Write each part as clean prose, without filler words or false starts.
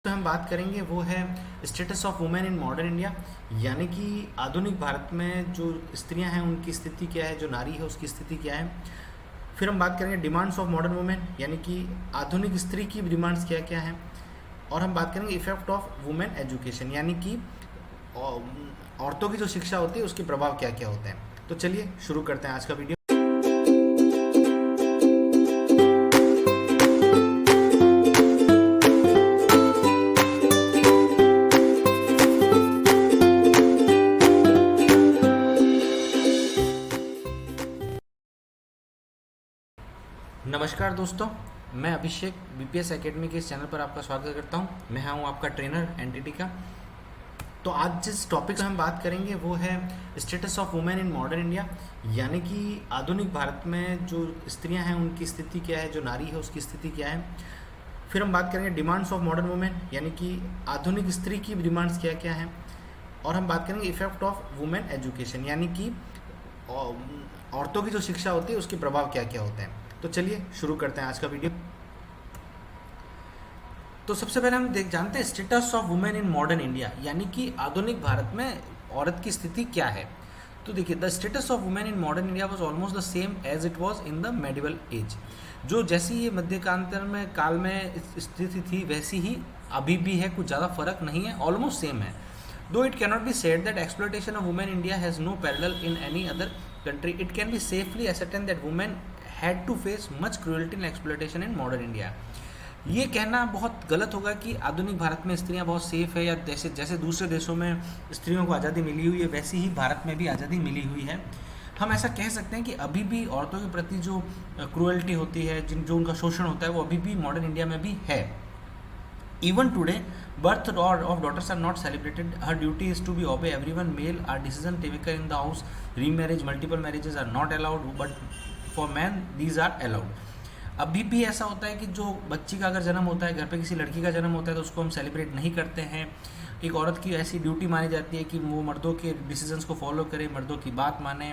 पे हम बात करेंगे वो है status of women in modern India, यानी कि आधुनिक भारत में जो स्त्रियां हैं उनकी स्थिति क्या है, जो नारी है उसकी स्थिति क्या है। फिर हम बात करेंगे डिमांड्स ऑफ मॉडर्न वुमेन, यानी कि आधुनिक स्त्री की डिमांड्स क्या क्या हैं। और हम बात करेंगे इफेक्ट ऑफ वुमेन एजुकेशन, यानी कि औरतों की जो शिक्षा होती है उसके प्रभाव क्या क्या होते हैं। तो चलिए शुरू करते हैं आज का वीडियो। नमस्कार दोस्तों, मैं अभिषेक बीपीएस एकेडमी के इस चैनल पर आपका स्वागत करता हूं। मैं हूं आपका ट्रेनर एनटीटी का। तो आज जिस टॉपिक पे हम बात करेंगे वो है status of women in modern India, यानी कि आधुनिक भारत में जो स्त्रियां हैं उनकी स्थिति क्या है, जो नारी है उसकी स्थिति क्या है। फिर हम बात करेंगे डिमांड्स ऑफ मॉडर्न वुमेन, यानी कि आधुनिक स्त्री की डिमांड्स क्या क्या हैं। और हम बात करेंगे इफेक्ट ऑफ वुमेन एजुकेशन, यानी कि औरतों की जो शिक्षा होती है उसके प्रभाव क्या क्या होते हैं। तो चलिए शुरू करते हैं आज का वीडियो। तो सबसे पहले हम जानते हैं status of women in modern India, यानी कि आधुनिक भारत में औरत की स्थिति क्या है। तो देखिए, the status of women in modern India was almost the same as it was in the medieval age. जो जैसी ये मध्यकांतर में काल में स्थिति थी वैसी ही अभी भी है, कुछ ज़्यादा फर्क नहीं है, ऑलमोस्ट सेम है। Though it cannot be said that exploitation of women in India has no parallel in any other country, it can be safely ascertained that women had to face much cruelty and exploitation in modern India. ये कहना बहुत गलत होगा कि आधुनिक भारत में स्त्रियां बहुत सेफ है, या जैसे जैसे दूसरे देशों में स्त्रियों को आज़ादी मिली हुई है वैसी ही भारत में भी आज़ादी मिली हुई है। हम ऐसा कह सकते हैं कि अभी भी औरतों के प्रति जो क्रूअल्टी होती है, जो उनका शोषण होता है, वो अभी भी मॉडर्न इंडिया में भी है। Even today, birth of daughters are not celebrated. Her duty is to be obey everyone. Male are decision taker in the house. Remarriage, multiple marriages are not allowed, but for men these are allowed. अभी भी ऐसा होता है कि जो बच्ची का अगर जन्म होता है, घर पे किसी लड़की का जन्म होता है, तो उसको हम सेलिब्रेट नहीं करते हैं। एक औरत की ऐसी ड्यूटी मानी जाती है कि वो मर्दों के डिसीजंस को फॉलो करे, मर्दों की बात माने,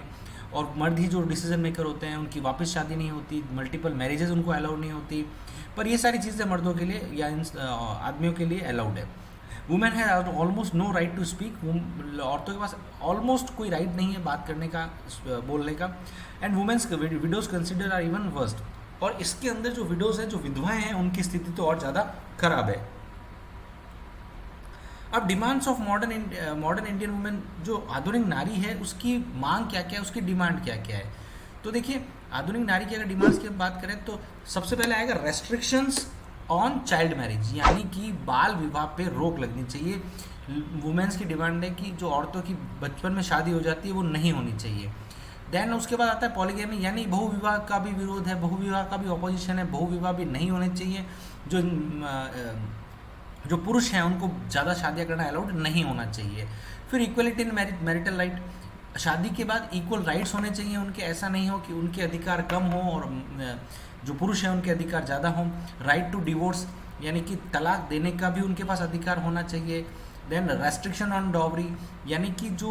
और मर्द ही जो डिसीजन मेकर होते हैं उनकी वापस शादी नहीं होती, मल्टीपल मैरिजेज उनको अलाउड नहीं होती। पर ये सारी चीज़ें मर्दों के लिए या इन आदमियों के लिए अलाउड है। Women has almost no right to speak. औरतों के पास ऑलमोस्ट कोई राइट नहीं है बात करने का, बोलने का। And women's widows consider are even worst. और इसके अंदर जो विडोज हैं, जो विधवाएं हैं, उनकी स्थिति तो और ज़्यादा खराब है। अब demands of modern Indian women, जो आधुनिक नारी है उसकी मांग क्या क्या है, उसकी डिमांड क्या क्या है। तो देखिए, आधुनिक नारी की अगर डिमांड्स की बात करें तो सबसे पहले आएगा रेस्ट्रिक्शंस ऑन चाइल्ड मैरिज, यानी कि बाल विवाह पे रोक लगनी चाहिए। वुमेन्स की डिमांड है कि जो औरतों की बचपन में शादी हो जाती है वो नहीं होनी चाहिए। देन उसके बाद आता है पॉलीगैमी, यानी बहुविवाह का भी विरोध है, बहुविवाह का भी ऑपोजिशन है, बहुविवाह भी नहीं होने चाहिए। जो पुरुष हैं उनको ज़्यादा शादियाँ करना अलाउड नहीं होना चाहिए। फिर इक्वलिटी इन मैरिटल राइट, शादी के बाद इक्वल राइट्स होने चाहिए उनके, ऐसा नहीं हो कि उनके अधिकार कम हो और जो पुरुष हैं उनके अधिकार ज़्यादा हों। राइट टू डिवोर्स, यानी कि तलाक देने का भी उनके पास अधिकार होना चाहिए। देन रेस्ट्रिक्शन ऑन डॉवरी, यानी कि जो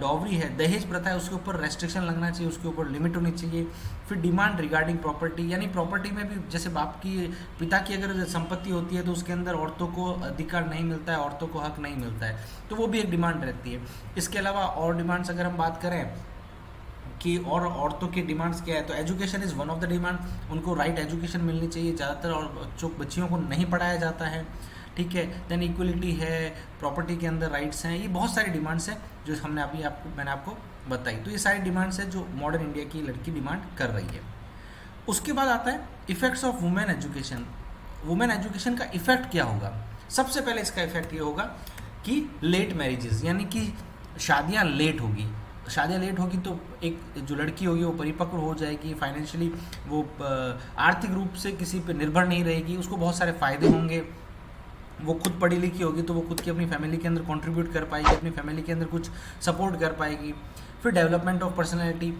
डॉवरी है, दहेज प्रथा है, उसके ऊपर रेस्ट्रिक्शन लगना चाहिए, उसके ऊपर लिमिट होनी चाहिए। फिर डिमांड रिगार्डिंग प्रॉपर्टी, यानी प्रॉपर्टी में भी जैसे बाप की, पिता की अगर संपत्ति होती है तो उसके अंदर औरतों को अधिकार नहीं मिलता है, औरतों को हक नहीं मिलता है, तो वो भी एक डिमांड रहती है। इसके अलावा और डिमांड्स अगर हम बात करें कि और औरतों की डिमांड्स क्या है, तो education is one of the demand. उनको राइट एजुकेशन मिलनी चाहिए, ज़्यादातर और बच्चियों को नहीं पढ़ाया जाता है, ठीक है। देन इक्वलिटी है, प्रॉपर्टी के अंदर राइट्स हैं, ये बहुत सारी डिमांड्स हैं जो मैंने आपको बताई। तो ये सारी डिमांड्स हैं जो मॉडर्न इंडिया की लड़की डिमांड कर रही है। उसके बाद आता है effects of women education. Women education का इफेक्ट क्या होगा। सबसे पहले इसका इफेक्ट ये होगा कि लेट मैरिजेस, यानी कि शादियाँ लेट होगी तो एक जो लड़की होगी वो परिपक्व हो जाएगी, फाइनेंशियली वो आर्थिक रूप से किसी पे निर्भर नहीं रहेगी, उसको बहुत सारे फ़ायदे होंगे। वो खुद पढ़ी लिखी होगी तो वो खुद की अपनी फैमिली के अंदर कंट्रीब्यूट कर पाएगी, अपनी फैमिली के अंदर कुछ सपोर्ट कर पाएगी। फिर डेवलपमेंट ऑफ पर्सनैलिटी,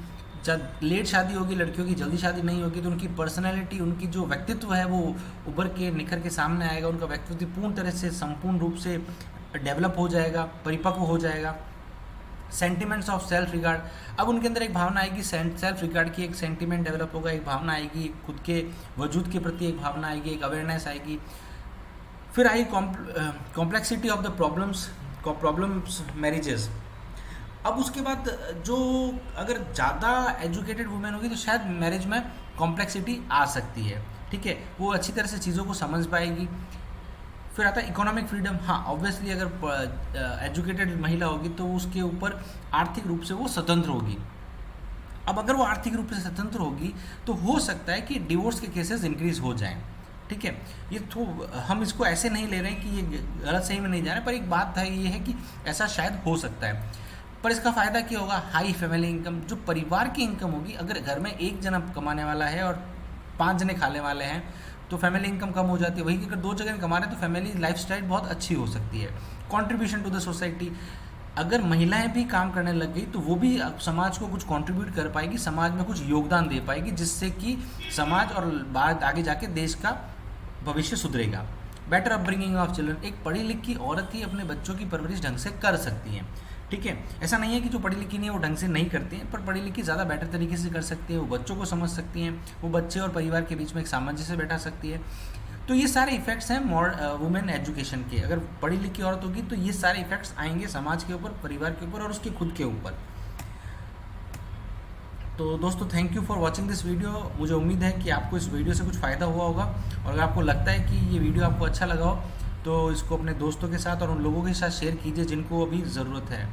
जब लेट शादी होगी, लड़कियों की जल्दी शादी नहीं होगी, तो उनकी पर्सनैलिटी, उनकी जो व्यक्तित्व है वो उभर के निखर के सामने आएगा। उनका व्यक्तित्व पूर्ण तरह से, संपूर्ण रूप से डेवलप हो जाएगा, परिपक्व हो जाएगा। सेंटिमेंट्स ऑफ सेल्फ रिगार्ड, अब उनके अंदर एक भावना आएगी, सेल्फ रिगार्ड की एक सेंटिमेंट डेवलप होगा, एक भावना आएगी, खुद के वजूद के प्रति एक भावना आएगी, एक अवेयरनेस आएगी। फिर आई complexity of the problems marriages. अब उसके बाद जो अगर ज़्यादा एजुकेटेड वुमेन होगी तो शायद मैरिज में कॉम्प्लेक्सिटी आ सकती है, ठीक है, वो अच्छी तरह से चीज़ों को समझ पाएगी। फिर आता है इकोनॉमिक फ्रीडम। हाँ, ऑब्वियसली अगर एजुकेटेड महिला होगी तो उसके ऊपर आर्थिक रूप से वो स्वतंत्र होगी। अब अगर वो आर्थिक रूप से स्वतंत्र होगी तो हो सकता है कि डिवोर्स के केसेस इंक्रीज हो जाएं, ठीक है। ये तो हम इसको ऐसे नहीं ले रहे हैं कि ये गलत सही में नहीं जा रहे, पर एक बात है ये है कि ऐसा शायद हो सकता है। पर इसका फ़ायदा क्या होगा? हाई फैमिली इनकम, जो परिवार की इनकम होगी। अगर घर में एक जना कमाने वाला है और 5 जने खाने वाले हैं तो फैमिली इनकम कम हो जाती है। वही अगर 2 जगह कमा रहे हैं तो फैमिली लाइफस्टाइल बहुत अच्छी हो सकती है। कंट्रीब्यूशन टू द सोसाइटी, अगर महिलाएं भी काम करने लग गई तो वो भी समाज को कुछ कंट्रीब्यूट कर पाएगी, समाज में कुछ योगदान दे पाएगी, जिससे कि समाज और बाद आगे जाके देश का भविष्य सुधरेगा। बेटर अपब्रिंगिंग ऑफ चिल्ड्रन, एक पढ़ी लिखी औरत ही अपने बच्चों की परवरिश ढंग से कर सकती है, ठीक है। ऐसा नहीं है कि जो पढ़ी लिखी नहीं है वो ढंग से नहीं करती हैं, पर पढ़ी लिखी ज़्यादा बेटर तरीके से कर सकती है। वो बच्चों को समझ सकती हैं, वो बच्चे और परिवार के बीच में एक सामंजस्य बैठा सकती है। तो ये सारे इफेक्ट्स हैं वुमेन एजुकेशन के। अगर पढ़ी लिखी औरत होगी तो ये सारे इफेक्ट्स आएंगे समाज के ऊपर, परिवार के ऊपर और उसके खुद के ऊपर। तो दोस्तों, thank you for watching this video. मुझे उम्मीद है कि आपको इस वीडियो से कुछ फ़ायदा हुआ होगा, और अगर आपको लगता है कि ये वीडियो आपको अच्छा लगा हो तो इसको अपने दोस्तों के साथ और उन लोगों के साथ शेयर कीजिए जिनको अभी ज़रूरत है।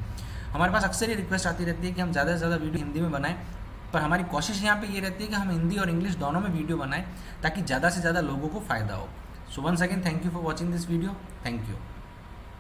हमारे पास अक्सर ये रिक्वेस्ट आती रहती है कि हम ज़्यादा से ज़्यादा वीडियो हिंदी में बनाएं, पर हमारी कोशिश यहाँ पे ये रहती है कि हम हिंदी और इंग्लिश दोनों में वीडियो बनाएं ताकि ज़्यादा से ज़्यादा लोगों को फ़ायदा हो। So once again, thank you for watching this video. Thank you.